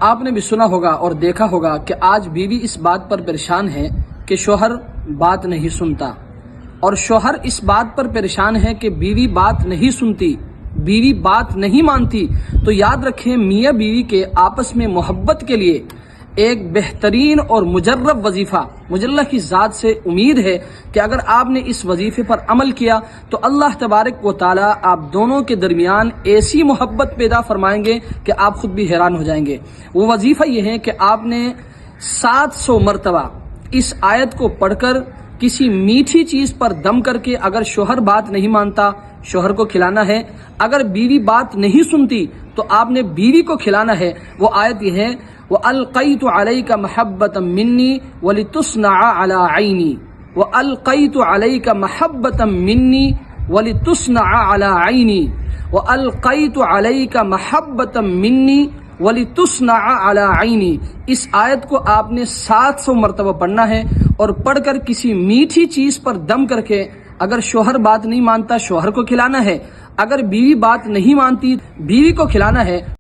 آپ نے بھی سنا ہوگا اور دیکھا ہوگا کہ آج بیوی اس بات پر پریشان ہے کہ شوہر بات نہیں سنتا، اور شوہر اس بات پر پریشان ہے کہ بیوی بات نہیں سنتی، بیوی بات نہیں مانتی۔ تو یاد رکھیں، میاں بیوی کے آپس میں محبت کے لیے ایک بہترین اور مجرب وظیفہ، مجھے اللہ کی ذات سے امید ہے کہ اگر آپ نے اس وظیفے پر عمل کیا تو اللہ تبارک و تعالی آپ دونوں کے درمیان ایسی محبت پیدا فرمائیں گے کہ آپ خود بھی حیران ہو جائیں گے۔ وہ وظیفہ یہ ہے کہ آپ نے 700 مرتبہ اس آیت کو پڑھ کر کسی میٹھی چیز پر دم کر کے، اگر شوہر بات نہیں مانتا شوہر کو کھلانا ہے، اگر بیوی بات نہیں سنتی تو آپ نے بیوی کو کھلانا ہے۔ وہ آیت یہ ہے، وَأَلْقَيْتُ عَلَيْكَ مَحَبَّةً مِّنِّي وَلِتُصْنَعَ عَلَىٰ عَيْنِي وَأَلْقَيْتُ عَلَيْكَ مَحَبَّةً مِّنِّي وَلِتُصْنَعَ عَلَىٰ عَيْنِي وَأَلْقَيْتُ عَلَيْكَ مَحَبَّةً مِّنِّي وَلِتُصْنَعَ عَلَىٰ عَيْنِي۔ اس آیت کو آپ نے 700 مرتبہ پڑھنا ہے، اور پڑھ کر کسی میٹھی چیز پر دم کر کے، اگر شوہر بات نہیں مانتا شوہر کو کھلانا ہے، اگر بیوی بات نہیں مانتی بیوی کو کھلانا ہے۔